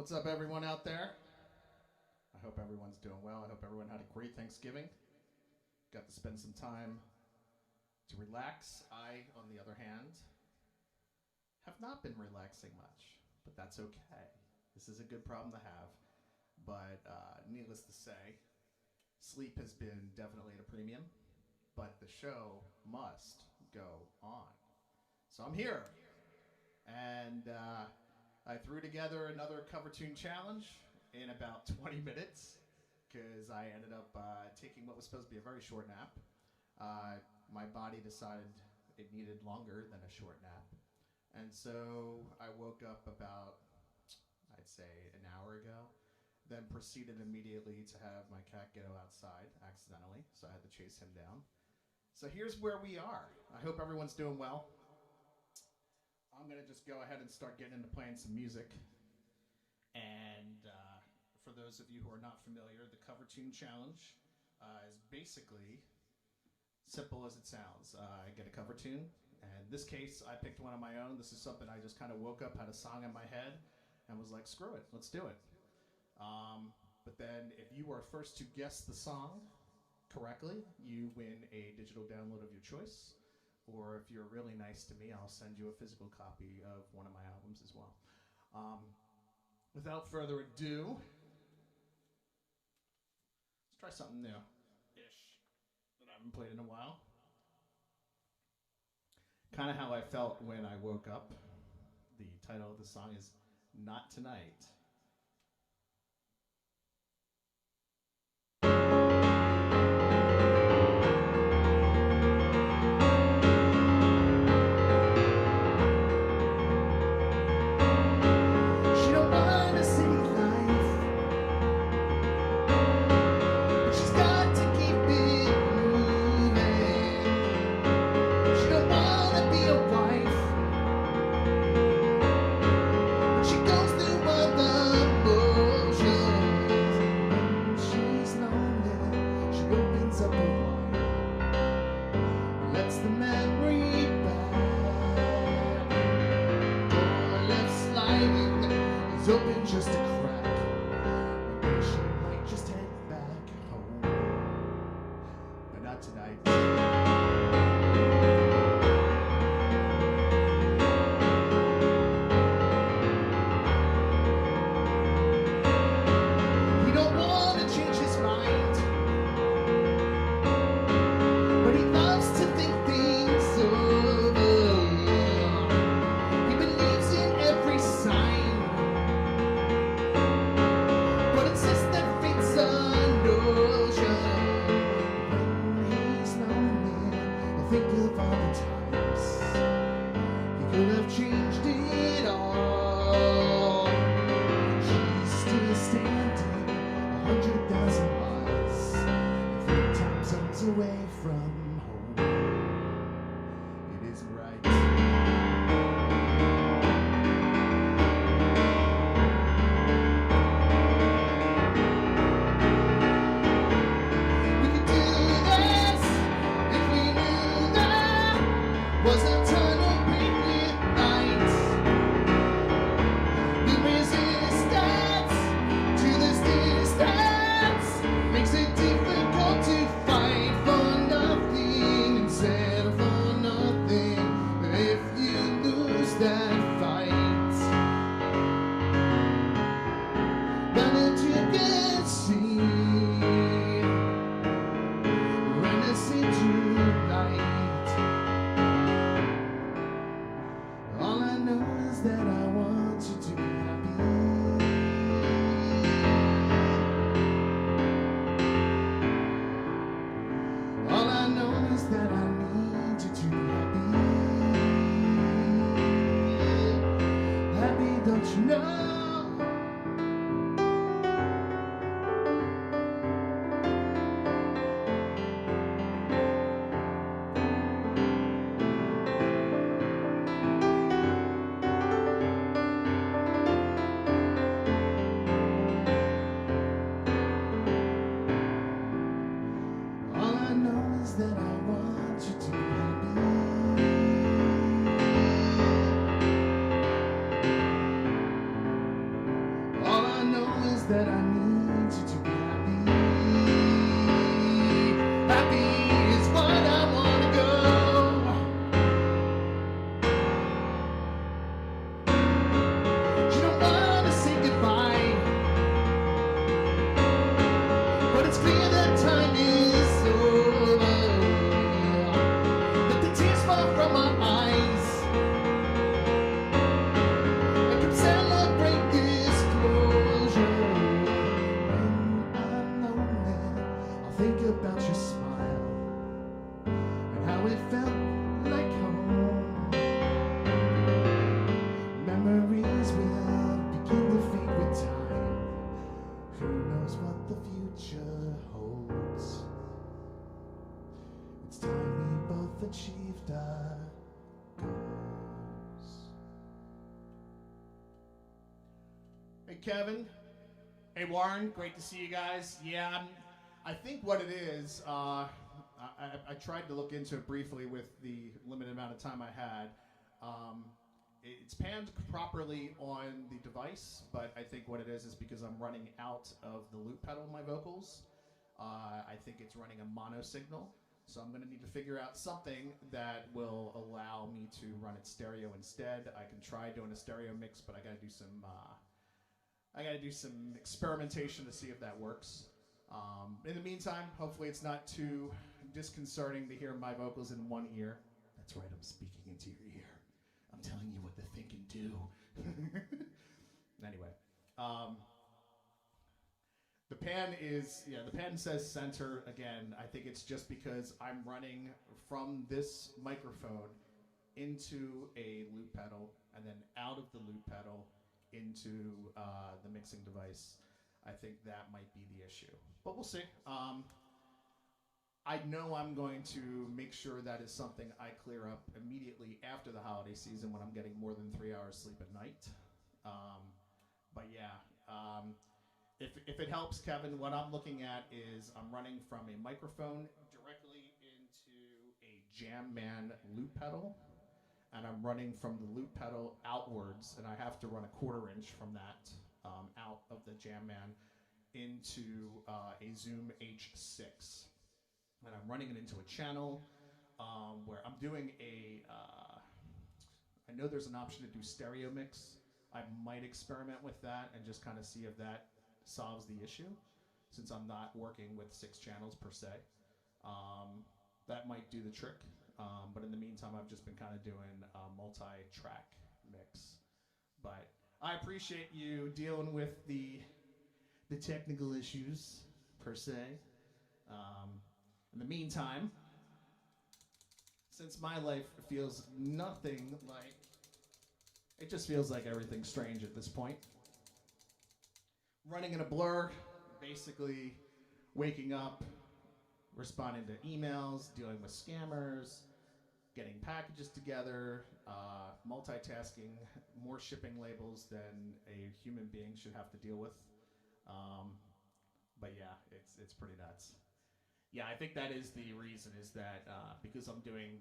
What's up, everyone out there? I hope everyone's doing well. I hope everyone had a great Thanksgiving. Got to spend some time to relax. I, on the other hand, have not been relaxing much, but that's okay. This is a good problem to have. But needless to say, sleep has been definitely at a premium, but the show must go on. So I'm here, and I threw together another cover tune challenge in about 20 minutes because I ended up taking what was supposed to be a very short nap. My body decided it needed longer than a short nap. And so I woke up about, I'd say, an hour ago, then proceeded immediately to have my cat go outside accidentally, so I had to chase him down. So here's where we are. I hope everyone's doing well. I'm going to just go ahead and start getting into playing some music. And for those of you who are not familiar, the Cover Tune Challenge is basically simple as it sounds. I get a cover tune, and in this case, I picked one of my own. This is something I just kind of woke up, had a song in my head, and was like, screw it, let's do it. But then if you are first to guess the song correctly, you win a digital download of your choice. Or if you're really nice to me, I'll send you a physical copy of one of my albums as well. Without further ado, let's try something new-ish that I haven't played in a while. Kind of how I felt when I woke up. The title of the song is Not Tonight. Open just a crack. Maybe she might just head back home, but not tonight. He don't want to change his mind, but he loves to think things over. He believes in every sign. Think of all the times he could have changed it all. She's still standing 100,000 miles, 3 time zones away from home. It isn't right. Was a tunnel paved with light. The resistance to this distance makes it difficult to fight for nothing and settle for nothing if you lose that fight. Now that you can see, when I see tonight. All I know is that I want you to be happy. All I know is that I need you to be happy. Happy, don't you know? That I want you to be happy. All that I need you to be happy. Happy is what I want to go. You don't want to say goodbye, but it's clear that time is over. Let the tears fall from my eyes. I can celebrate this closure. When I'm lonely, I'll think about your smile and how it felt like home. Memories will begin to fade with time. Who knows what the future holds? It's time we both achieved our goals. Hey, Kevin. Hey, Warren. Great to see you guys. Yeah, I think what it is, I tried to look into it briefly with the limited amount of time I had. It's panned properly on the device, but I think what it is because I'm running out of the loop pedal in my vocals. I think it's running a mono signal, so I'm going to need to figure out something that will allow me to run it stereo instead. I can try doing a stereo mix, but I got to do some experimentation to see if that works. In the meantime, hopefully it's not too disconcerting to hear my vocals in one ear. That's right, I'm speaking into your ear. I'm telling you what to think and do. Anyway, the pan says center again. I think it's just because I'm running from this microphone into a loop pedal and then out of the loop pedal into the mixing device. I think that might be the issue, but we'll see. I know I'm going to make sure that is something I clear up immediately after the holiday season when I'm getting more than 3 hours sleep at night. But yeah, if it helps, Kevin, what I'm looking at is I'm running from a microphone directly into a Jam Man loop pedal, and I'm running from the loop pedal outwards, and I have to run a 1/4 inch from that out of the Jam Man into a Zoom H6. And I'm running it into a channel where I'm doing I know there's an option to do stereo mix. I might experiment with that and just kind of see if that solves the issue, since I'm not working with 6 channels per se. That might do the trick. But in the meantime, I've just been kind of doing a multi-track mix. But I appreciate you dealing with the technical issues per se. In the meantime, since my life feels nothing like, it just feels like everything's strange at this point. Running in a blur, basically waking up, responding to emails, dealing with scammers, getting packages together, multitasking, more shipping labels than a human being should have to deal with. But yeah, it's pretty nuts. Yeah, I think that is the reason, is that because I'm doing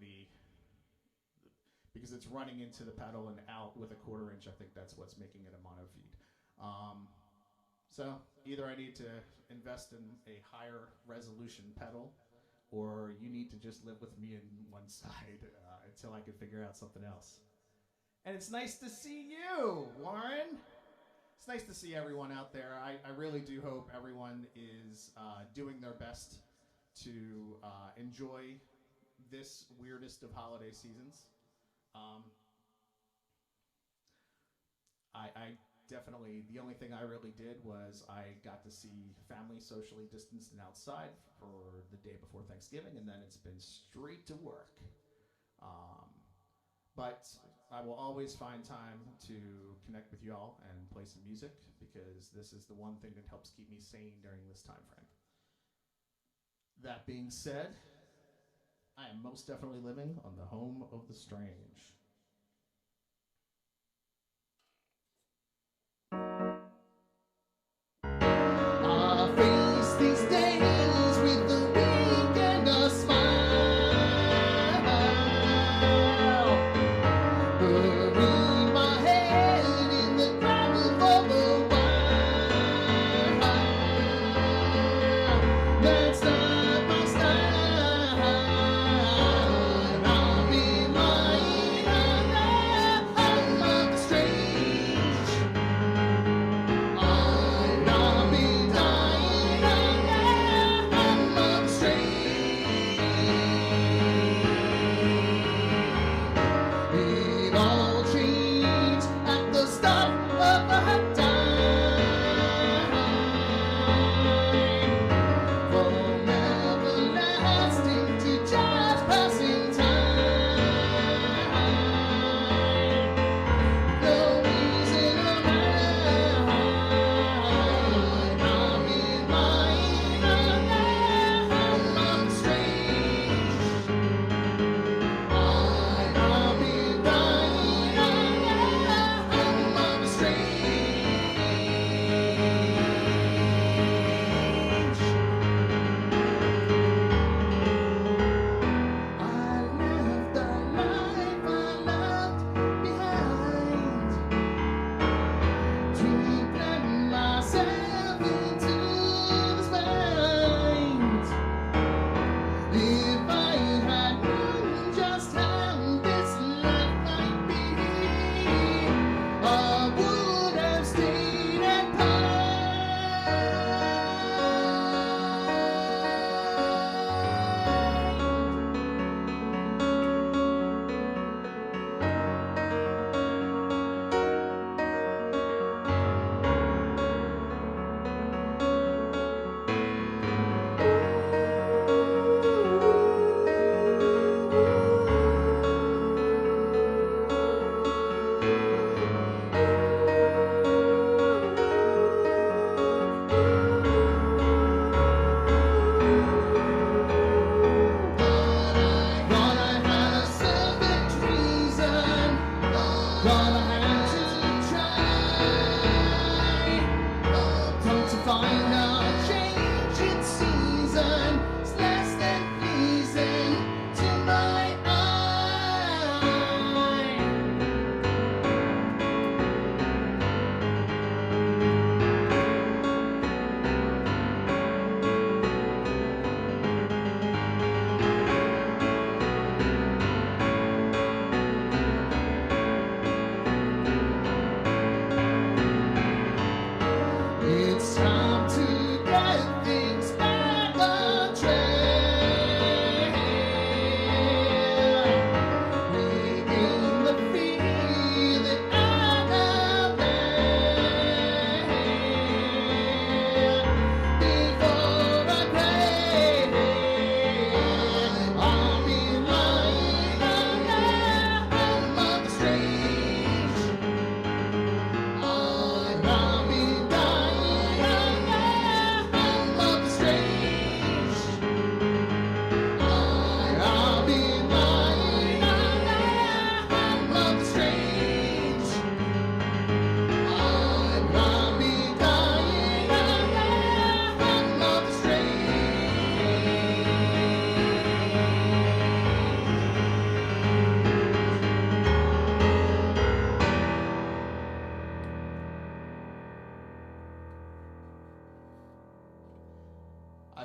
because it's running into the pedal and out with a 1/4 inch, I think that's what's making it a mono feed. So either I need to invest in a higher resolution pedal, or you need to just live with me in one side until I can figure out something else. And it's nice to see you, Warren. It's nice to see everyone out there. I really do hope everyone is doing their best to enjoy this weirdest of holiday seasons. I definitely, the only thing I really did was I got to see family socially distanced and outside for the day before Thanksgiving, and then it's been straight to work. But I will always find time to connect with y'all and play some music, because this is the one thing that helps keep me sane during this time frame. That being said, I am most definitely living on the home of the strange. I face these days with a wink and a smile. Bury my head in the gravel for a while.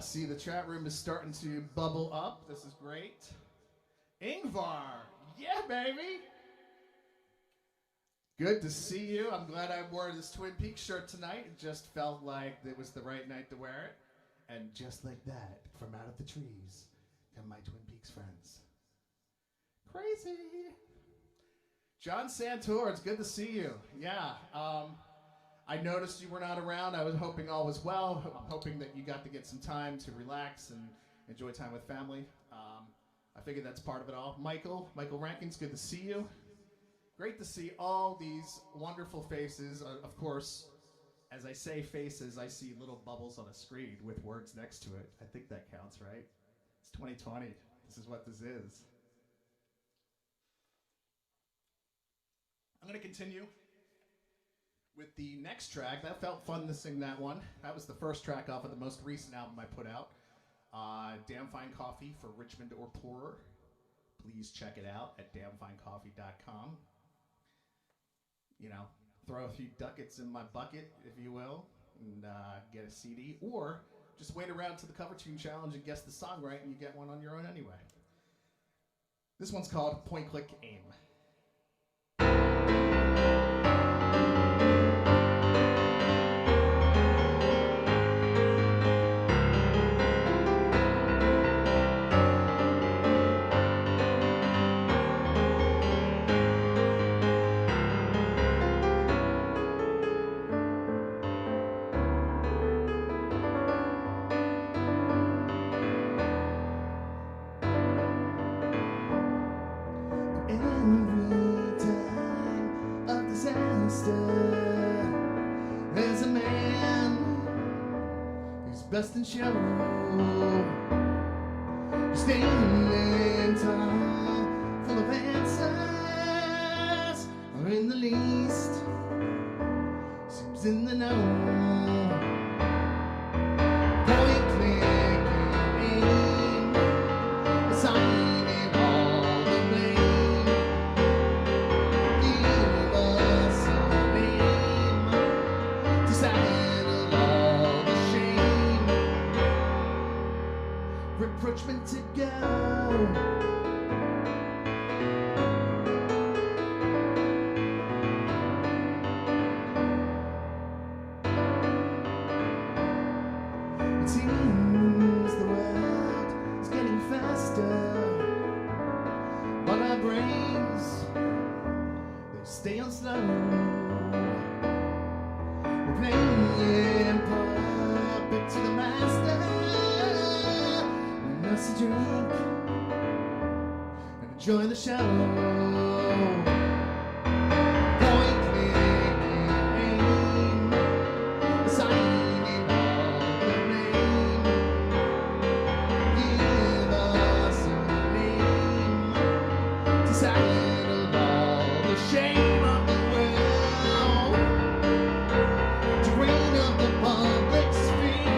See, the chat room is starting to bubble up. This is great. Ingvar, yeah, baby. Good to see you. I'm glad I wore this Twin Peaks shirt tonight. It just felt like it was the right night to wear it. And just like that, from out of the trees, come my Twin Peaks friends. Crazy. John Santor, it's good to see you. Yeah, I noticed you were not around. I was hoping all was well. I'm hoping that you got to get some time to relax and enjoy time with family. I figured that's part of it all. Michael Rankins, good to see you. Great to see all these wonderful faces. Of course, as I say faces, I see little bubbles on a screen with words next to it. I think that counts, right? It's 2020. This is what this is. I'm going to continue with the next track. That felt fun to sing that one. That was the first track off of the most recent album I put out. Damn Fine Coffee for Richmond or Poorer. Please check it out at damnfinecoffee.com. You know, throw a few ducats in my bucket, if you will, and get a CD. Or just wait around to the Cover Tune Challenge and guess the song right, and you get one on your own anyway. This one's called Point Click Aim. There's a man who's best in show, standing in time, full of answers, or in the least seems in the know. Point, click, aim, assigning all the blame. Give us a name to settle all the shame. Reproachment to go. It seems the world is getting faster, but our brains, they stay on slow. We're playing puppet to the master. We must drink and enjoy the show. Point, click, aim, assigning all the blame. Give us a name to settle all the shame of the world, to reign of the public sphere.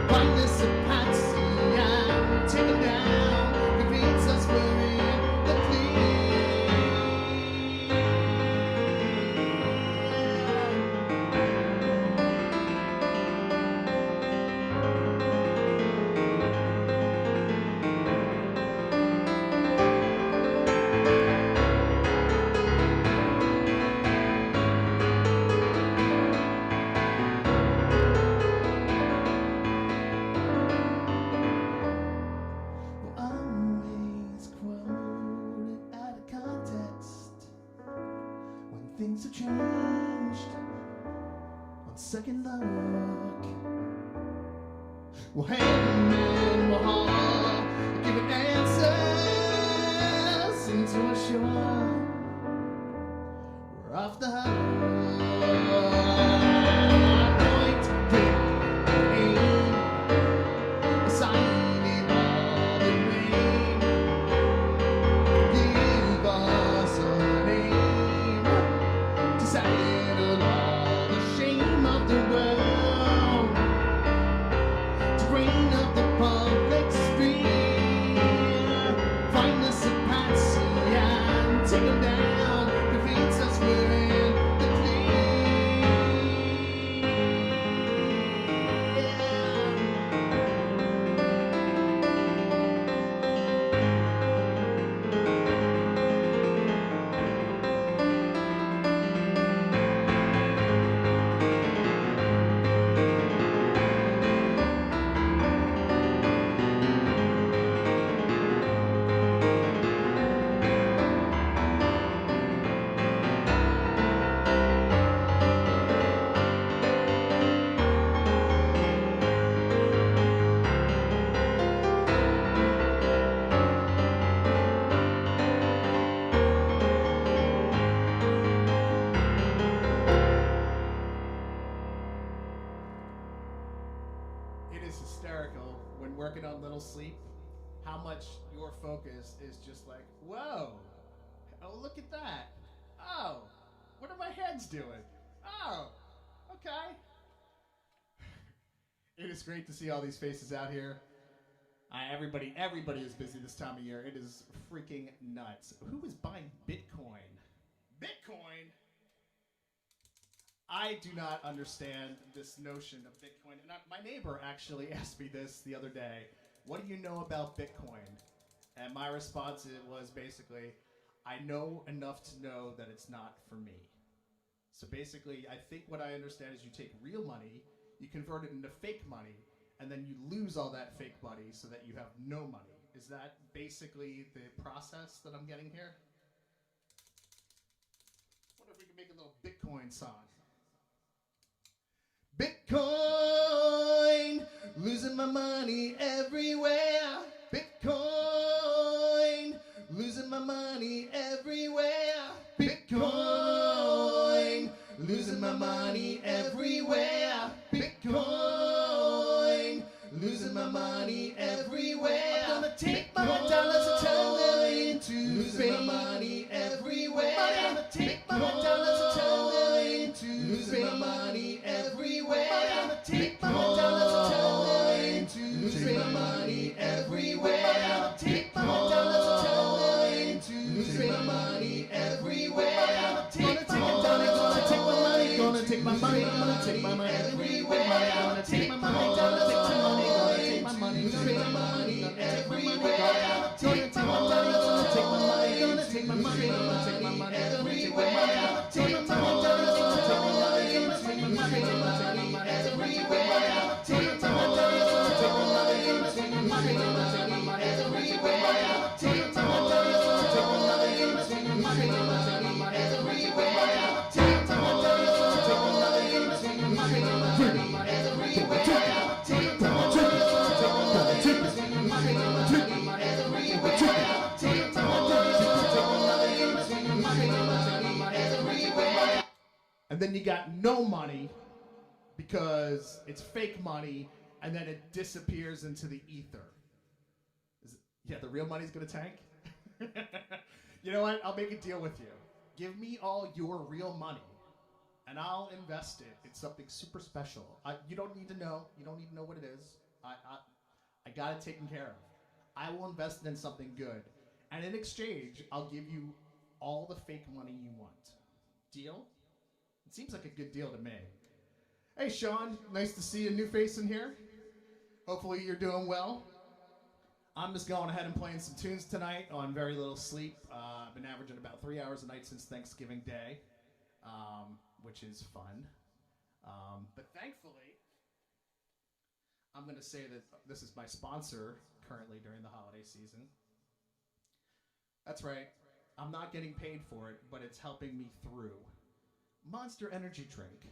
Find us a patsy and take them down, convince us we're in the clear. We're always quoted out of context when things have changed on second look. We'll hand and we'll haul, giving answers until we're sure we're off the hook. Point, click, aim, assigning all the blame. Give us a name to settle all the shame of the world, to reign of the public sphere. how much your focus is just like, whoa, oh, look at that. Oh, what are my hands doing? Oh, okay. It is great to see all these faces out here. Everybody is busy this time of year. It is freaking nuts. Who is buying Bitcoin? Bitcoin? I do not understand this notion of Bitcoin. And my neighbor actually asked me this the other day. What do you know about Bitcoin? And my response was basically, I know enough to know that it's not for me. So basically, I think what I understand is you take real money, you convert it into fake money, and then you lose all that fake money so that you have no money. Is that basically the process that I'm getting here? I wonder if we can make a little Bitcoin song. Bitcoin, losing my money everywhere. Bitcoin, losing my money everywhere. Bitcoin, losing my money everywhere. Bitcoin, losing my money everywhere. I'm gonna take my dollars and turn them into losing my money everywhere. I'm gonna take my dollars and turn them into losing my money everywhere. I'm gonna take my dollars and turn them into losing my money everywhere. I'm gonna take my dollars and turn them into losing my money everywhere. I'm gonna take my dollars, gonna take my money, gonna take my money, gonna take my money everywhere. I'm gonna take my money, gonna take my money, gonna take my money, losing my money everywhere. I'm gonna take my dollars, gonna take my money, gonna take my money, gonna take my money everywhere. I'm gonna take my dollars, gonna take my money, gonna take my money, gonna take my money everywhere. I'm gonna take my dollars, gonna take my money, gonna take my money, gonna take my money everywhere. I'm gonna take my dollars, gonna take my money, gonna take my money, gonna take my money everywhere. I'm gonna take my dollars, gonna take my money, gonna take my money, gonna take my money everywhere. I'm gonna take my dollars, gonna take my money, gonna take my money, gonna take my money everywhere. I'm gonna take my dollars, gonna take my money, gonna take my money, gonna take my money everywhere. And then you got no money because it's fake money, and then it disappears into the ether. Yeah, the real money's gonna tank? You know what? I'll make a deal with you. Give me all your real money, and I'll invest it in something super special. You don't need to know. You don't need to know what it is. I got it taken care of. I will invest it in something good, and in exchange, I'll give you all the fake money you want. Deal? It seems like a good deal to me. Hey, Sean, nice to see a new face in here. Hopefully you're doing well. I'm just going ahead and playing some tunes tonight on very little sleep. I've been averaging about 3 hours a night since Thanksgiving Day, which is fun. But thankfully, I'm going to say that this is my sponsor currently during the holiday season. That's right. I'm not getting paid for it, but it's helping me through. Monster Energy Drink,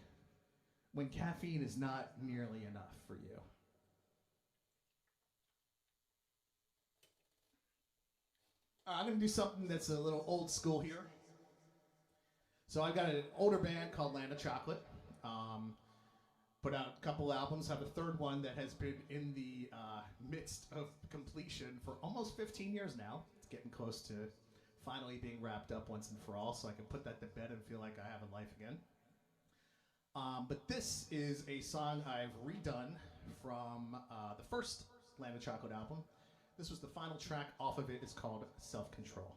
when caffeine is not nearly enough for you. I'm going to do something that's a little old school here. So I've got an older band called Land of Chocolate. Put out a couple albums, have a third one that has been in the midst of completion for almost 15 years now. It's getting close to finally being wrapped up once and for all, so I can put that to bed and feel like I have a life again. But this is a song I've redone from the first Land of Chocolate album. This was the final track off of it. It's called Self-Control.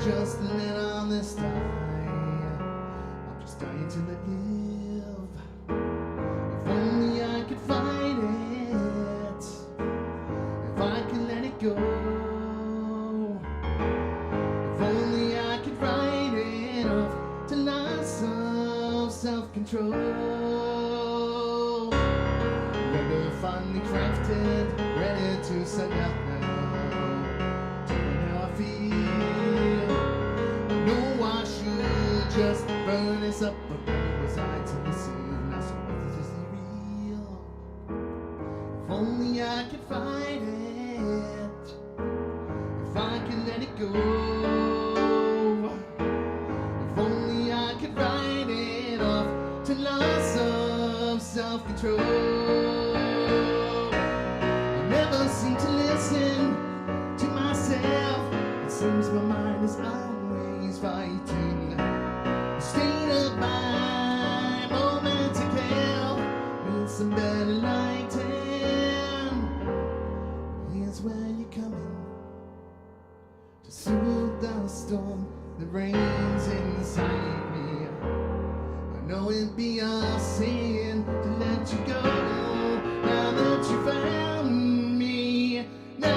Just let on this die. I'm just dying to let give. If only I could fight it. If I could let it go. If only I could write it off to loss of self-control. Never finally crafted, ready to send out now. Tell me how I feel. close up, but when was I to listen? I said, was this real? If only I could fight it, if I could let it go, if only I could write it off to loss of self-control. I never seem to listen to myself. It seems my mind is always fighting the state of my romantic hell. With some better lighting, here's where you're coming to soothe the storm that reigns inside me. I know it'd be a sin to let you go now that you found me. Now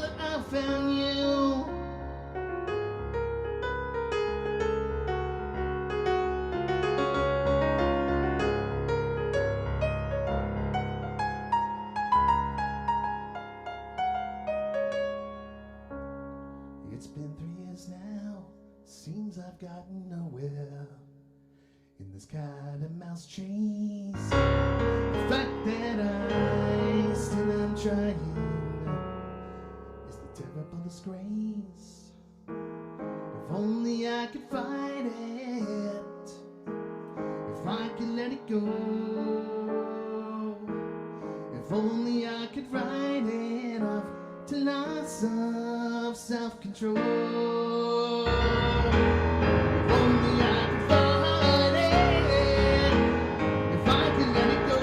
that I found you. It's been 3 years now, seems I've gotten nowhere in this cat and mouse chase. The fact that I still am trying is the terrible disgrace. If only I could fight it, if I could let it go, if only I could write it off to loss of self-control. If only I could fight it, if I could let it go,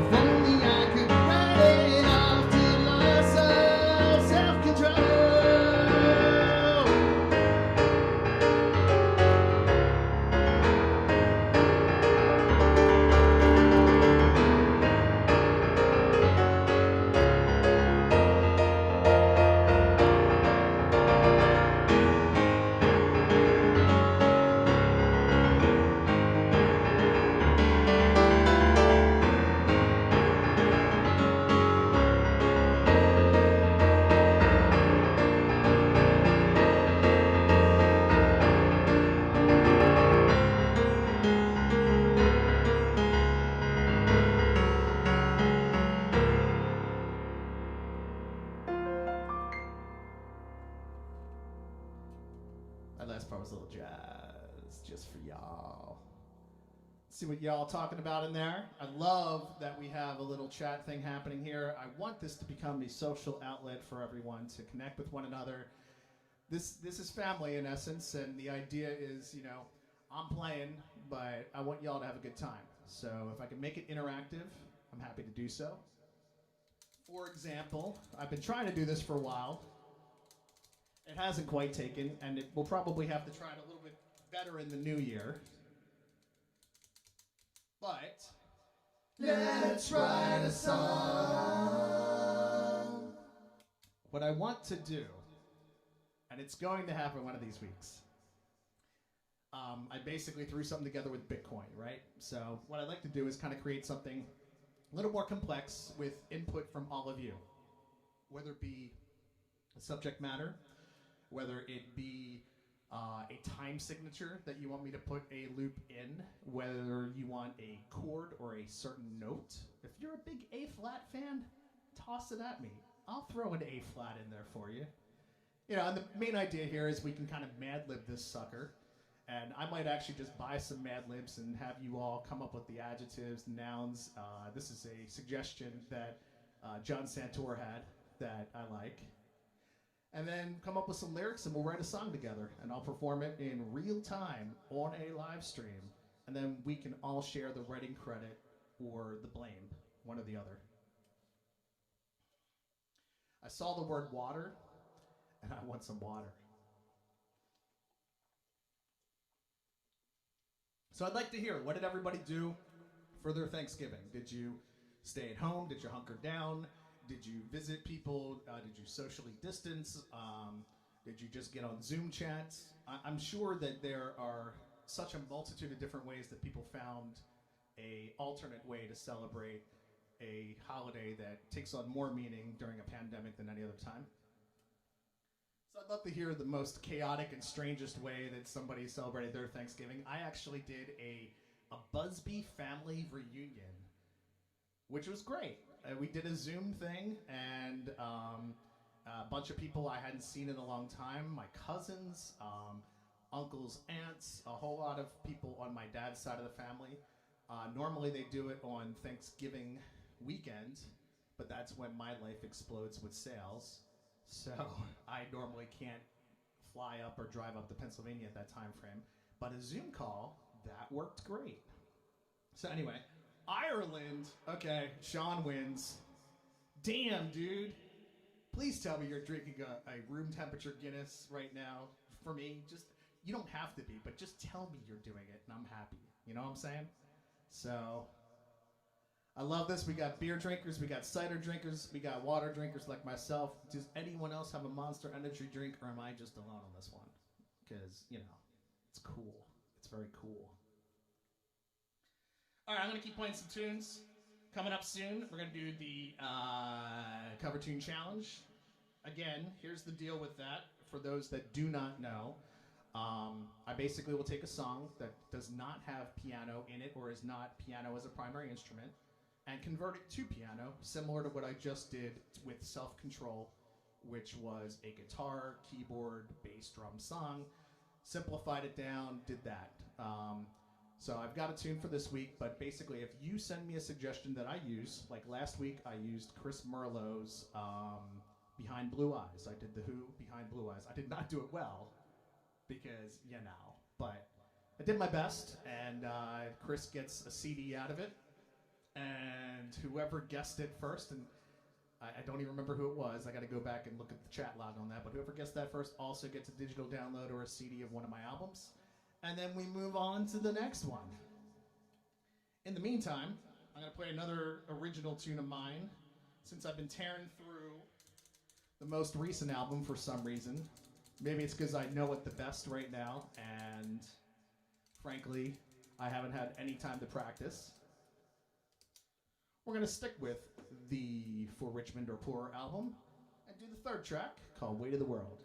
if only I could write it off to loss of self-control. That last part was a little jazz, just for y'all. See what y'all talking about in there? I love that we have a little chat thing happening here. I want this to become a social outlet for everyone to connect with one another. This is family in essence, and the idea is, you know, I'm playing, but I want y'all to have a good time. So if I can make it interactive, I'm happy to do so. For example, I've been trying to do this for a while. It hasn't quite taken, and we'll probably have to try it a little bit better in the new year. But let's write a song. What I want to do, and it's going to happen one of these weeks, I basically threw something together with Bitcoin, right? So what I'd like to do is kind of create something a little more complex with input from all of you, whether it be a subject matter, whether it be a time signature that you want me to put a loop in, whether you want a chord or a certain note. If you're a big A-flat fan, toss it at me. I'll throw an A-flat in there for you. You know, and the main idea here is we can kind of Mad-Lib this sucker. And I might actually just buy some Mad-Libs and have you all come up with the adjectives, nouns. This is a suggestion that John Santor had that I like. And then come up with some lyrics and we'll write a song together. And I'll perform it in real time on a live stream. And then we can all share the writing credit or the blame, one or the other. I saw the word water, and I want some water. So I'd like to hear, what did everybody do for their Thanksgiving? Did you stay at home? Did you hunker down? Did you visit people? Did you socially distance? Did you just get on Zoom chats? I'm sure that there are such a multitude of different ways that people found an alternate way to celebrate a holiday that takes on more meaning during a pandemic than any other time. So I'd love to hear the most chaotic and strangest way that somebody celebrated their Thanksgiving. I actually did a Buzby family reunion, which was great. We did a Zoom thing, and a bunch of people I hadn't seen in a long time. My cousins, uncles, aunts, a whole lot of people on my dad's side of the family. Normally they do it on Thanksgiving weekend, but that's when my life explodes with sales. So I normally can't fly up or drive up to Pennsylvania at that time frame. But a Zoom call, that worked great. So anyway, Ireland, okay, Sean wins. Damn, dude. Please tell me you're drinking a room temperature Guinness right now. For me, just, you don't have to be, but just tell me you're doing it and I'm happy. You know what I'm saying? So, I love this. We got beer drinkers, we got cider drinkers, we got water drinkers like myself. Does anyone else have a Monster Energy drink, or am I just alone on this one? Because, you know, it's cool. It's very cool. All right, I'm going to keep playing some tunes. Coming up soon, we're going to do the cover tune challenge. Again, here's the deal with that. For those that do not know, I basically will take a song that does not have piano in it or is not piano as a primary instrument and convert it to piano, similar to what I just did with Self-Control, which was a guitar, keyboard, bass, drum song. Simplified it down, did that. So I've got a tune for this week, but basically if you send me a suggestion that I use, like last week I used Chris Merlot's Behind Blue Eyes. I did The Who, Behind Blue Eyes. I did not do it well because, you know, but I did my best, and Chris gets a CD out of it, and whoever guessed it first, and I don't even remember who it was. I got to go back and look at the chat log on that, but whoever guessed that first also gets a digital download or a CD of one of my albums. And then we move on to the next one. In the meantime, I'm going to play another original tune of mine. Since I've been tearing through the most recent album for some reason. Maybe it's because I know it the best right now, and frankly, I haven't had any time to practice. We're going to stick with the For Richmond or Poorer album and do the third track called Weight of the World.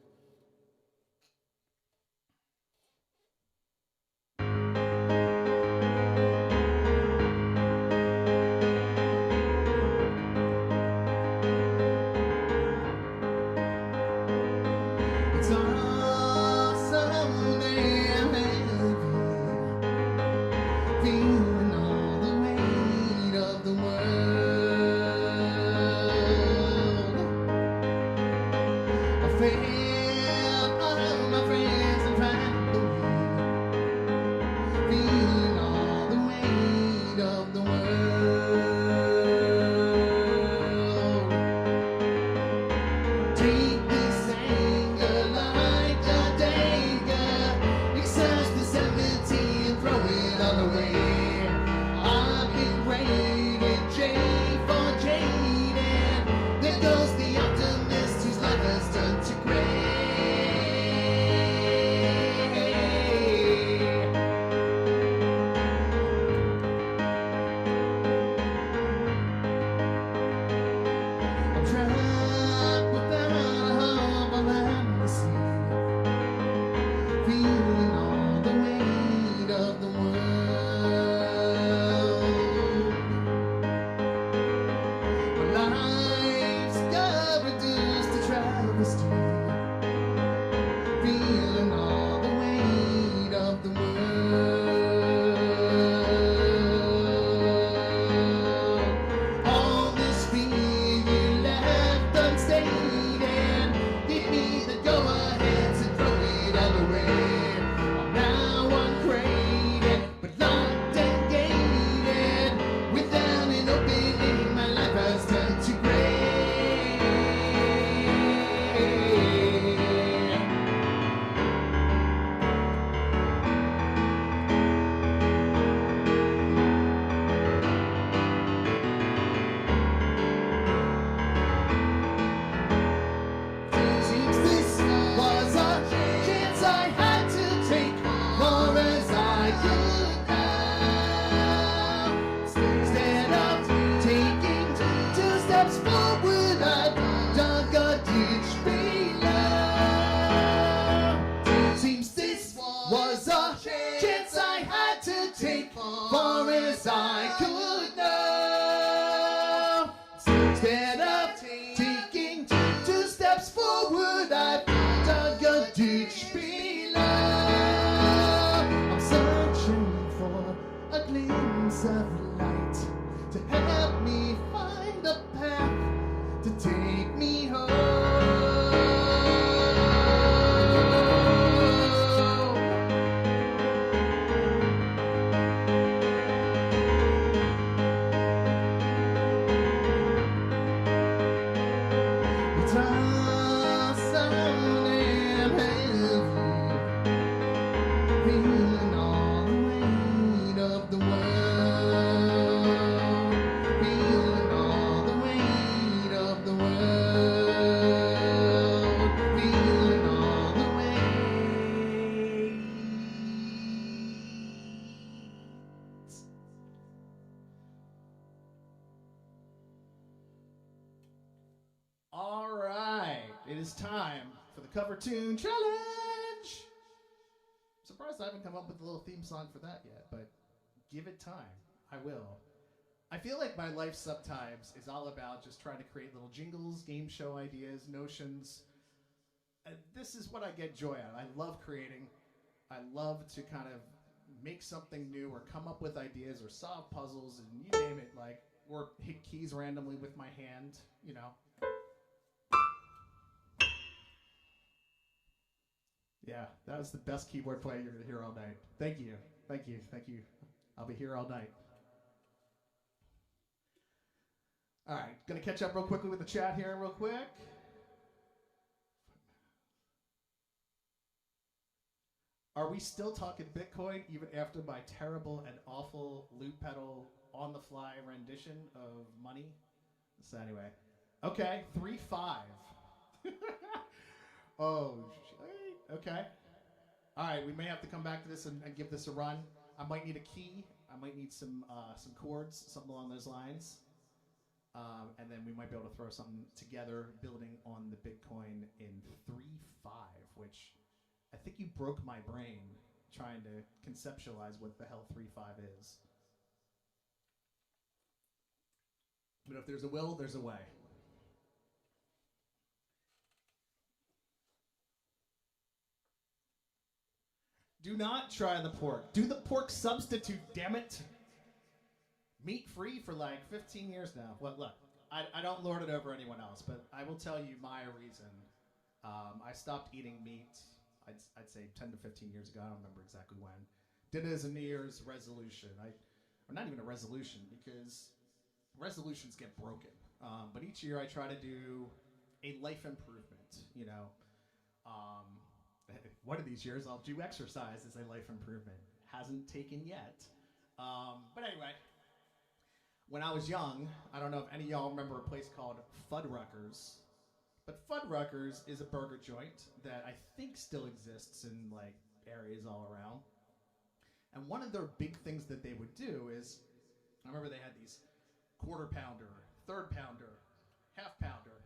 is time for the cover tune challenge. I'm surprised I haven't come up with a little theme song for that yet, but give it time. I will. I feel like my life sometimes is all about just trying to create little jingles, game show ideas, notions. This is what I get joy out of. I love creating. I love to kind of make something new or come up with ideas or solve puzzles and you name it, like, or hit keys randomly with my hand, you know. Yeah, that was the best keyboard player you're going to hear all night. Thank you. Thank you. Thank you. I'll be here all night. All right, going to catch up real quickly with the chat here real quick. Are we still talking Bitcoin even after my terrible and awful loop pedal on the fly rendition of money? So anyway, okay, 3-5. Oh, okay. All right, we may have to come back to this and give this a run. I might need a key. I might need some chords, something along those lines. And then we might be able to throw something together building on the Bitcoin in 3-5, which I think you broke my brain trying to conceptualize what the hell 3-5 is. But if there's a will, there's a way. Do not try the pork. Do the pork substitute, damn it. Meat free for like 15 years now. Well, look, I don't lord it over anyone else, but I will tell you my reason. I stopped eating meat, I'd say 10 to 15 years ago. I don't remember exactly when. Did it as a New Year's resolution. Or not even a resolution, because resolutions get broken. But each year I try to do a life improvement, you know. One of these years I'll do exercise as a life improvement. Hasn't taken yet. But anyway, when I was young, I don't know if any of y'all remember a place called Fuddruckers. But Fuddruckers is a burger joint that I think still exists in like areas all around. And one of their big things that they would do is, I remember they had these quarter pounder, third pounder, half pounder,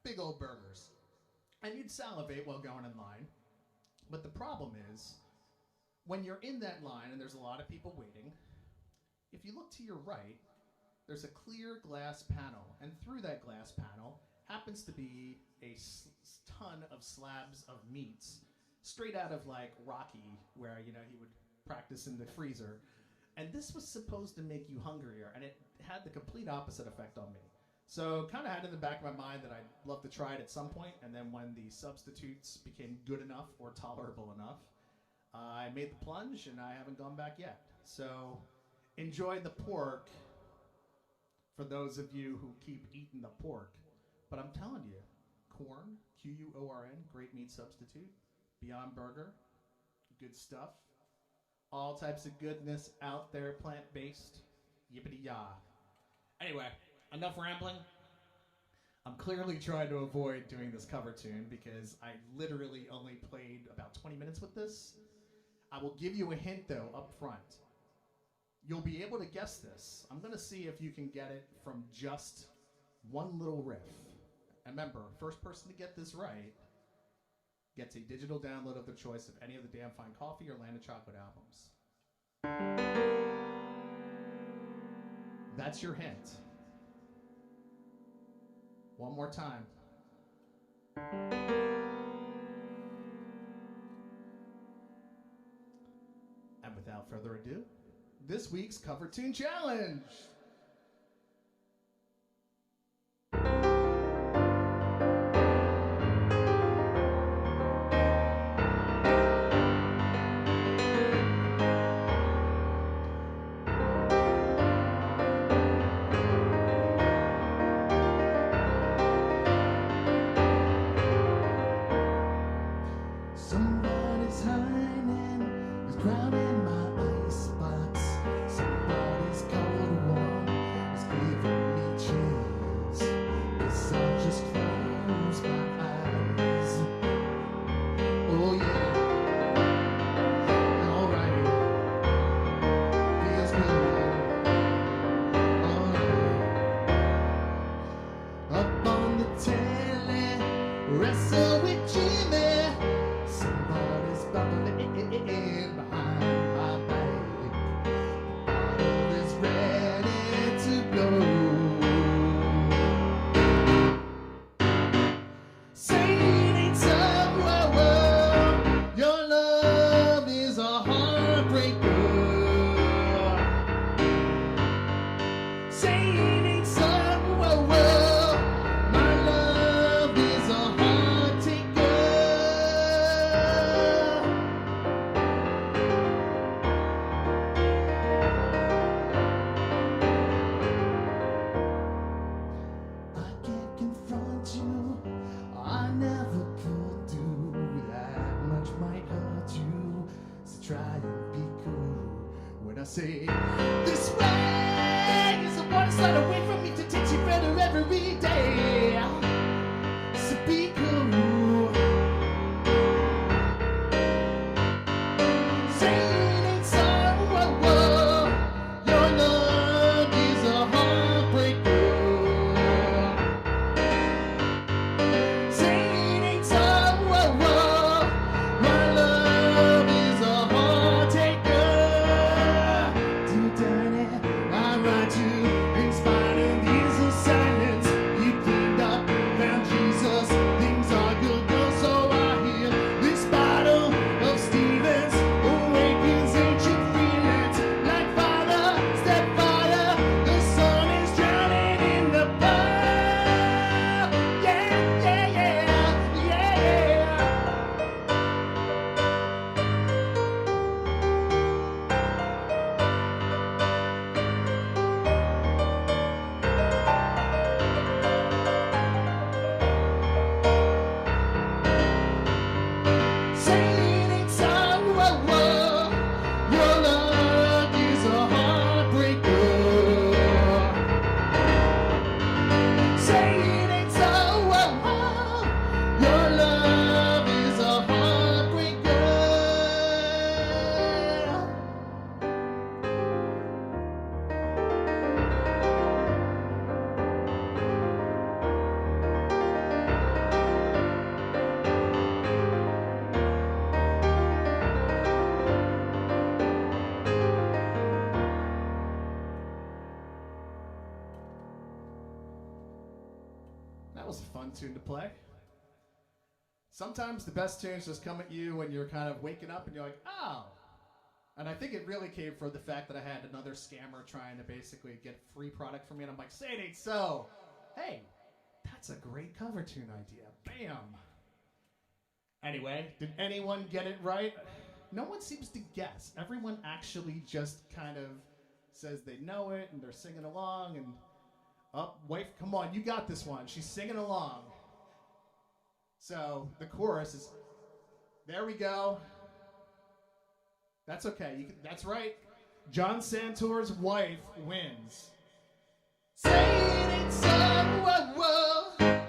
big old burgers. And you'd salivate while going in line. But the problem is, when you're in that line and there's a lot of people waiting, if you look to your right, there's a clear glass panel. And through that glass panel happens to be a ton of slabs of meats, straight out of like Rocky, where, you know, he would practice in the freezer. And this was supposed to make you hungrier, and it had the complete opposite effect on me. So kind of had in the back of my mind that I'd love to try it at some point, and then when the substitutes became good enough or tolerable enough, I made the plunge, and I haven't gone back yet. So enjoy the pork for those of you who keep eating the pork. But I'm telling you, corn, Q-U-O-R-N, great meat substitute, Beyond Burger, good stuff. All types of goodness out there, plant-based, yippity-yah. Anyway, enough rambling. I'm clearly trying to avoid doing this cover tune because I literally only played about 20 minutes with this. I will give you a hint, though, up front. You'll be able to guess this. I'm going to see if you can get it from just one little riff. And remember, first person to get this right gets a digital download of their choice of any of the Damn Fine Coffee or Land of Chocolate albums. That's your hint. One more time. And without further ado, this week's Cover Tune Challenge. Somebody's hiding, is drowning my icebox. Somebody's cold one is giving me chills. Guess I'll just close my eyes. Oh yeah, alright, feels good, alright. Up on the telly, Wrestle with Jimmy. Somebody's bubbling behind my back. Bottle is ready to blow. Say it ain't so, whoa, whoa. Your love is a heartbreaker. Say it ain't so, whoa, whoa. My love is a heart taker. I can't confront you. I never could do that. Much might hurt you. So try and be cool when I say this way is a one side away from me to teach you better every day. So be cool. Say it ain't so, whoa, whoa. Your love is a heartbreaker. Say it ain't so, whoa, whoa. My love is a heart taker. Too dirty, I write you in spite of years of silence. You cleaned up, found Jesus. Things are good, girl, so I hear this bottle of Stevens awakens ancient feelings like fire, stepfather. The sun is drowning in the blood. Yeah, yeah, yeah, yeah. Say it ain't so, whoa, whoa. Your love is a heartbreaker. Say it ain't so, whoa, whoa. Your love is a heartbreaker. That was a fun tune to play. Sometimes the best tunes just come at you when you're kind of waking up and you're like, oh. And I think it really came from the fact that I had another scammer trying to basically get free product from me. And I'm like, say it ain't so. Hey, that's a great cover tune idea. Bam. Anyway, did anyone get it right? No one seems to guess. Everyone actually just kind of says they know it and they're singing along and wife, come on, you got this one. She's singing along. So the chorus is, there we go. That's okay. That's right. John Santor's wife wins. Say it ain't so, whoa, whoa.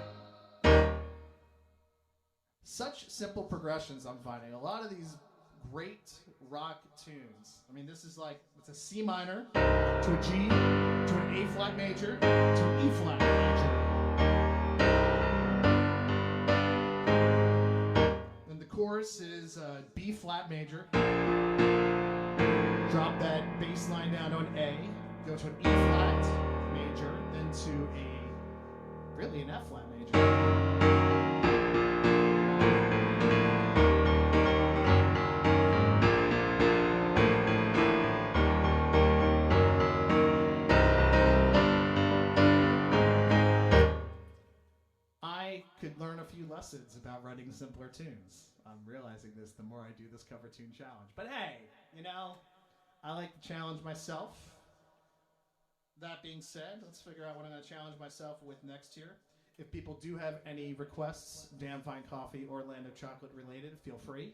Such simple progressions I'm finding. A lot of these great rock tunes. I mean, this is like, it's a C minor to a G to an A flat major to an E flat major. Then the chorus is B flat major. Drop that bass line down to an A, go to an E flat major, then to really an F flat major. I could learn a few lessons about writing simpler tunes. I'm realizing this the more I do this cover tune challenge. But hey, I like to challenge myself. That being said, let's figure out what I'm going to challenge myself with next year. If people do have any requests, Damn Fine Coffee or Land of Chocolate related, feel free.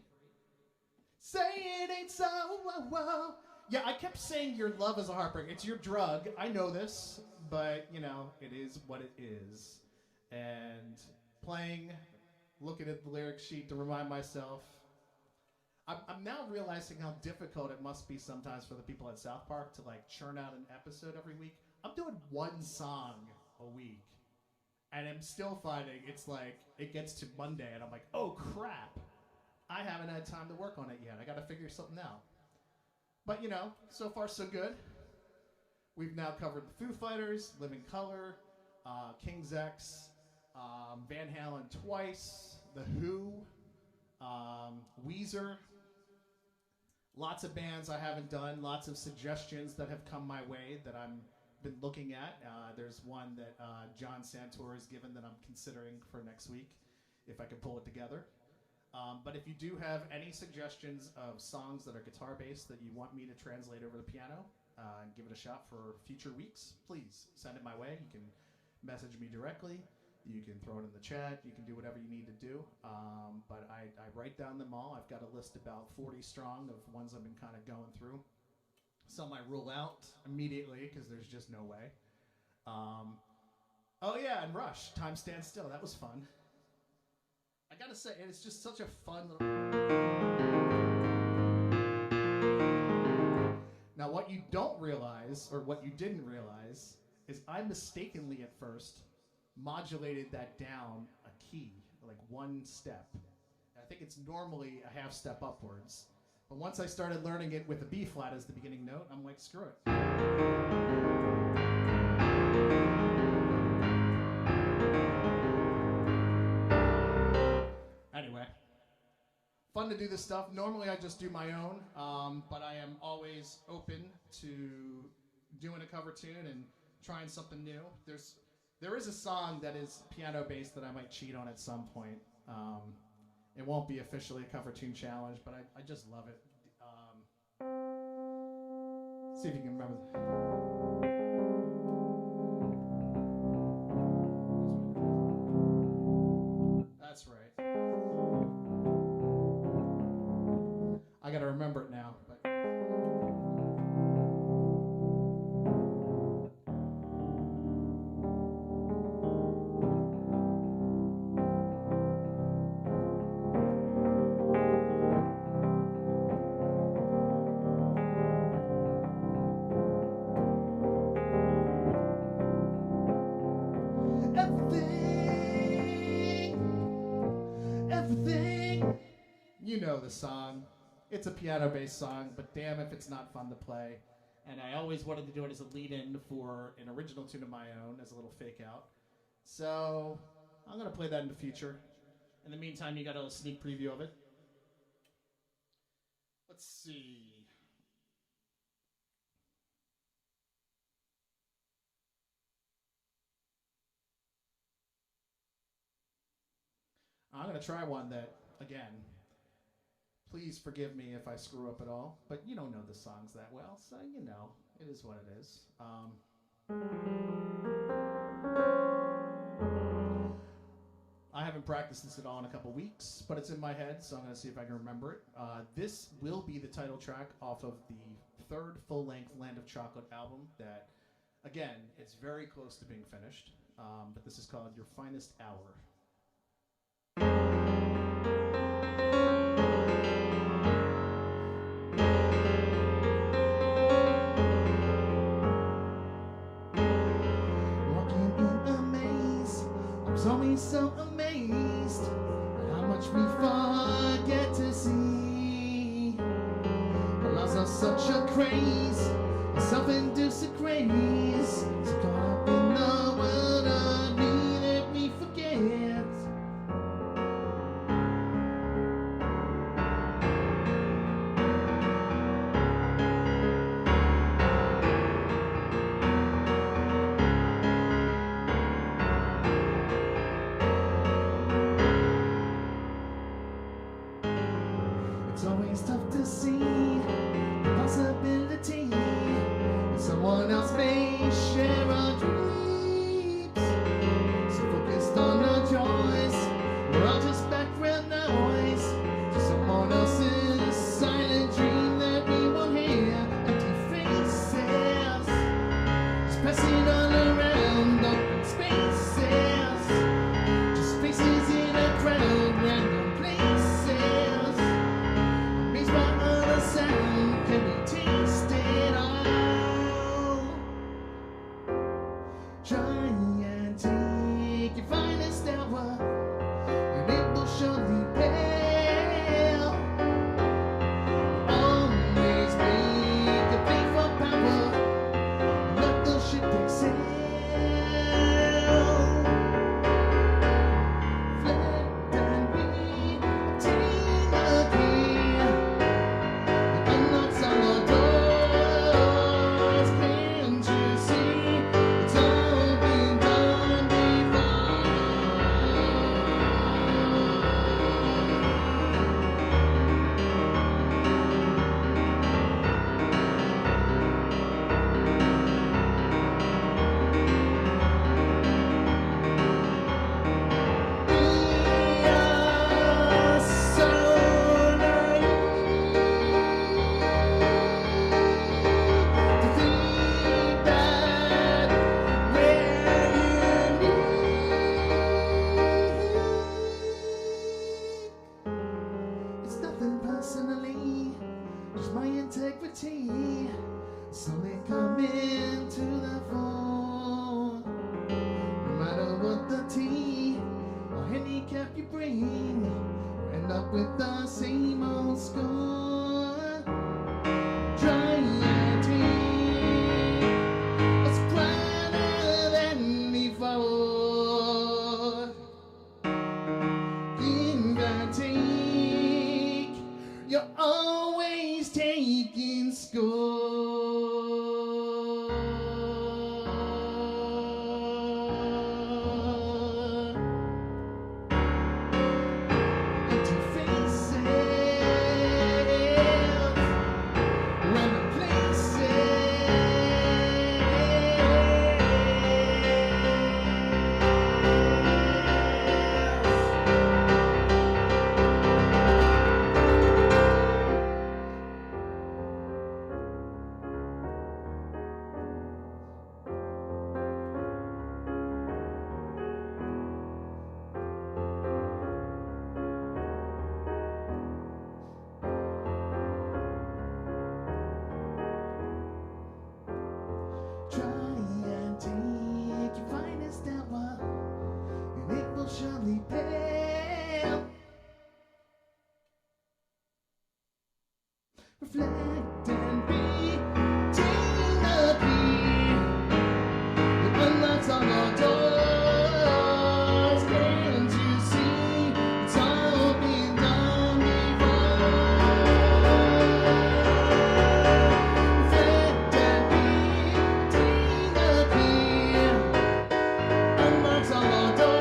Say it ain't so, whoa, whoa. Yeah, I kept saying your love is a heartbreak. It's your drug. I know this, but, it is what it is. And looking at the lyric sheet to remind myself. I'm now realizing how difficult it must be sometimes for the people at South Park to churn out an episode every week. I'm doing one song a week. And I'm still finding it's like, it gets to Monday and I'm like, oh crap, I haven't had time to work on it yet. I got to figure something out. But you know, so far so good. We've now covered the Foo Fighters, Living Colour, King's X, Van Halen twice, The Who, Weezer. Lots of bands I haven't done, lots of suggestions that have come my way that I'm been looking at. There's one that John Santor has given that I'm considering for next week, if I can pull it together. But if you do have any suggestions of songs that are guitar-based that you want me to translate over the piano and give it a shot for future weeks, please send it my way. You can message me directly. You can throw it in the chat. You can do whatever you need to do. But I write down them all. I've got a list about 40 strong of ones I've been kind of going through. Some I rule out immediately because there's just no way. Oh yeah, and Rush, Time Stands Still. That was fun. I gotta say, it's just such a fun little... Now what you don't realize, or what you didn't realize, is I mistakenly at first modulated that down a key, like one step. I think it's normally a half step upwards. But once I started learning it with a B flat as the beginning note, I'm like, screw it. Anyway, fun to do this stuff. Normally I just do my own, but I am always open to doing a cover tune and trying something new. There is a song that is piano based that I might cheat on at some point. It won't be officially a cover tune challenge, but I just love it. See if you can remember. That's right. I gotta remember it now. But everything. You know the song. It's a piano-based song, but damn if it's not fun to play. And I always wanted to do it as a lead-in for an original tune of my own, as a little fake-out. So I'm going to play that in the future. In the meantime, you got a sneak preview of it. Let's see. I'm going to try one that, again, please forgive me if I screw up at all, but you don't know the songs that well, so you know, it is what it is. I haven't practiced this at all in a couple weeks, but it's in my head, so I'm going to see if I can remember it. This will be the title track off of the third full-length Land of Chocolate album that, again, it's very close to being finished, but this is called Your Finest Hour. Always so amazed at how much we forget to see. Our lives are such a craze, a self-induced craze, so caught up in the world of me that we forget. It's always tough to see the possibility that someone else may share our dreams. recap your brain, you end up with the same old score. Try and take what's plainer than before. Give and take, you're always taking score. Surely pale. Reflect and be the key. It unlocks all our doors. Can't you see it's all been done before? Reflect and be the key. Unlocks all our doors.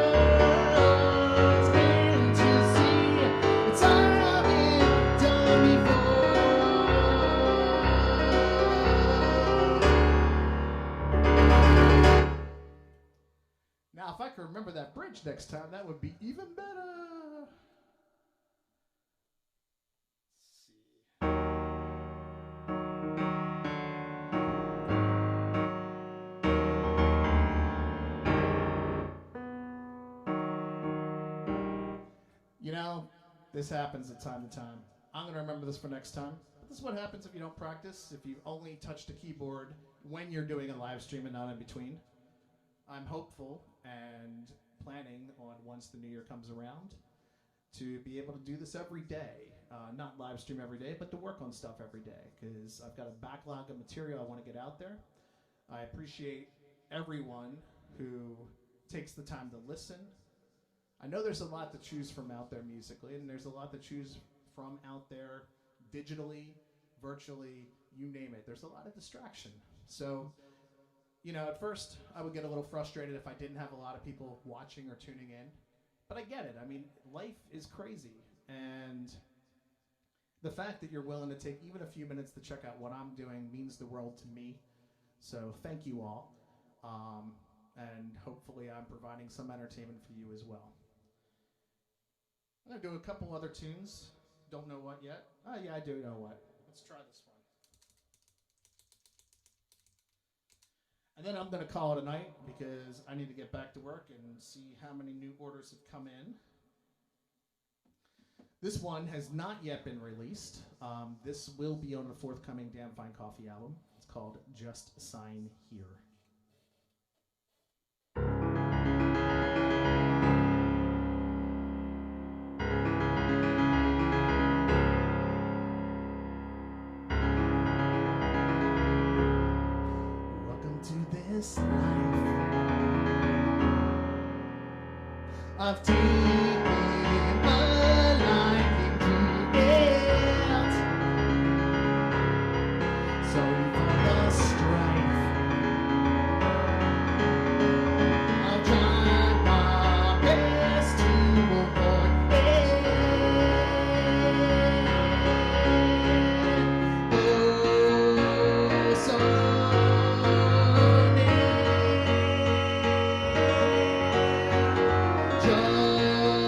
Now, if I could remember that bridge next time, that would be even better. Let's see. You know, this happens at time to time. I'm going to remember this for next time. But this is what happens if you don't practice, if you only touch the keyboard when you're doing a live stream and not in between. I'm hopeful and planning on, once the new year comes around, to be able to do this every day. Not live stream every day, but to work on stuff every day, because I've got a backlog of material I want to get out there. I appreciate everyone who takes the time to listen. I know there's a lot to choose from out there musically, and there's a lot to choose from out there digitally, virtually, you name it. There's a lot of distraction. So, you know, at first I would get a little frustrated if I didn't have a lot of people watching or tuning in. But I get it. I mean, life is crazy. And the fact that you're willing to take even a few minutes to check out what I'm doing means the world to me. So thank you all. And hopefully I'm providing some entertainment for you as well. I'm going to do a couple other tunes. Don't know what yet. Oh, yeah, I do know what. Let's try this one. And then I'm going to call it a night because I need to get back to work and see how many new orders have come in. This one has not yet been released. This will be on the forthcoming Damn Fine Coffee album. It's called Just Sign Here. This life I've taken a liking to it. Sorry for the strife. I'll try my best to avoid it. Oh, so just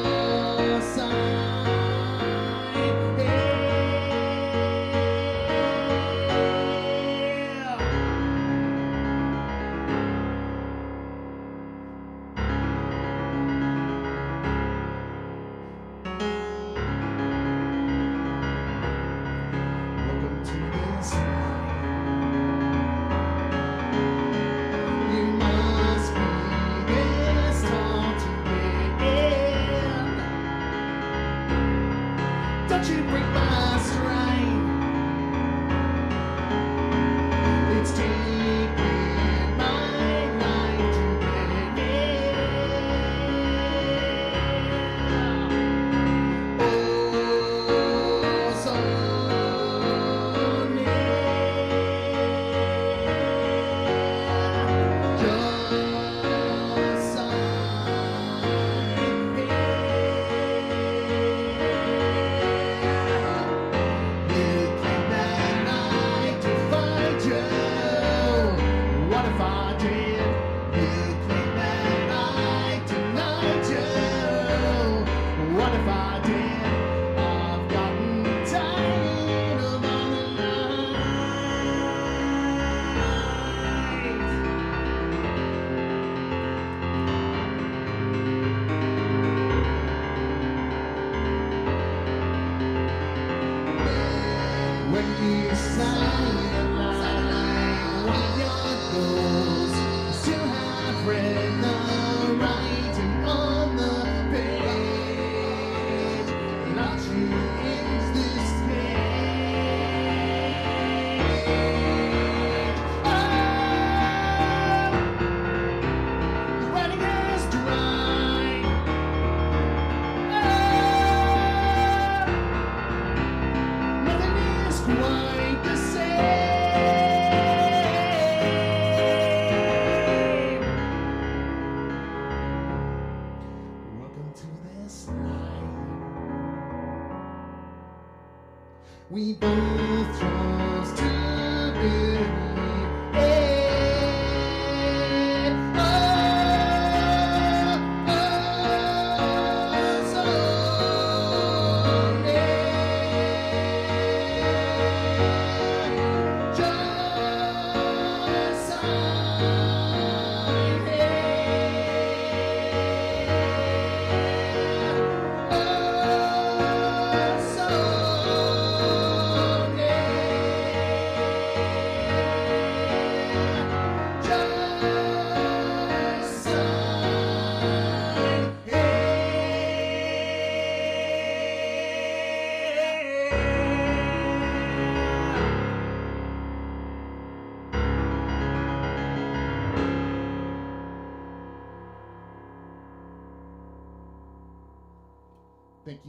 We both chose to believe it.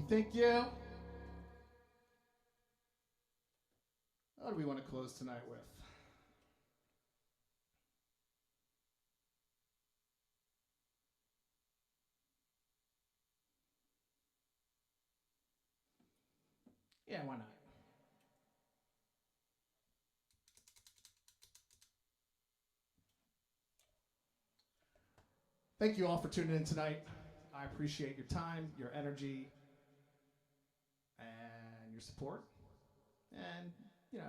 Thank you. What do we want to close tonight with? Yeah, why not? Thank you all for tuning in tonight. I appreciate your time, your energy, and your support, and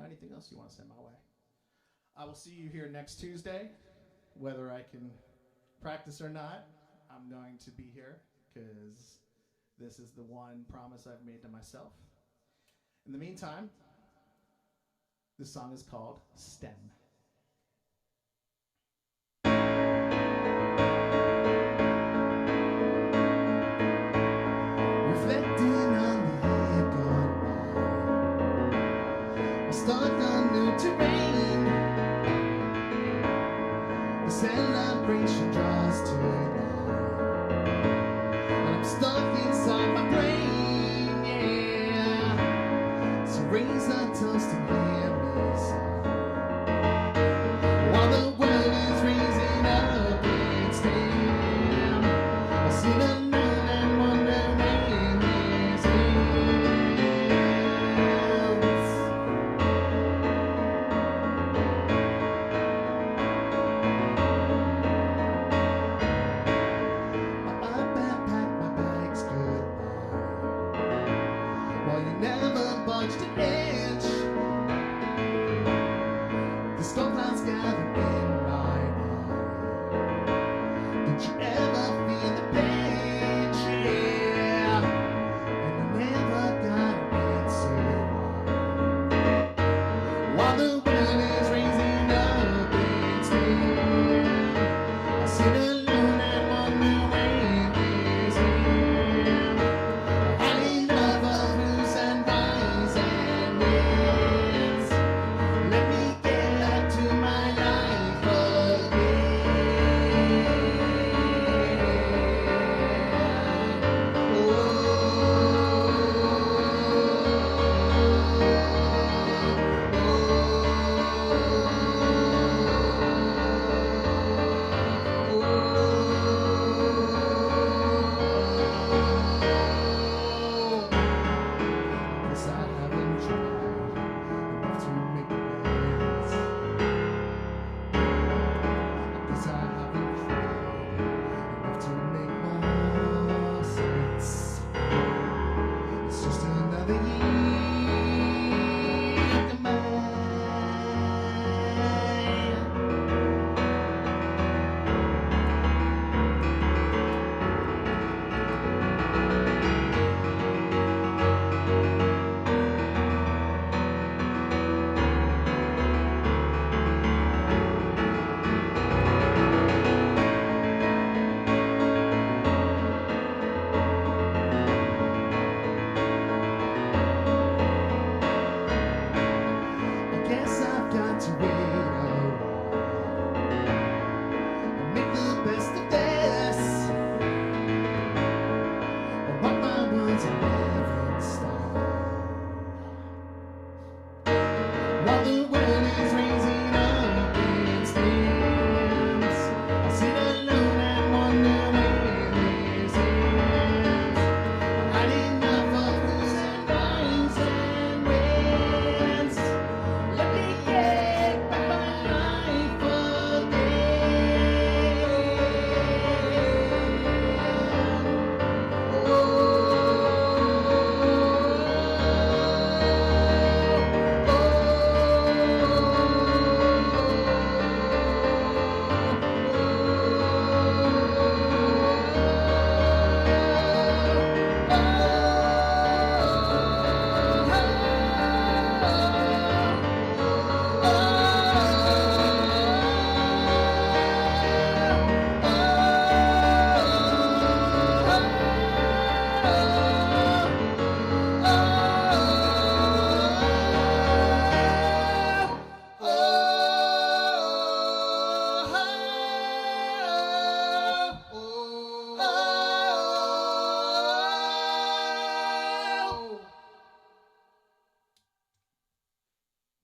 anything else you want to send my way. I will see you here next Tuesday, whether I can practice or not. I'm going to be here because this is the one promise I've made to myself. In the meantime, this song is called STEM. Stuck on new terrain. The celebration draws to light, and I'm stuck inside my brain, yeah. So raise a toast and hear me sing.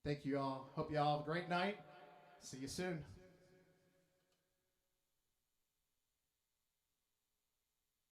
Thank you all. Hope you all have a great night. See you soon.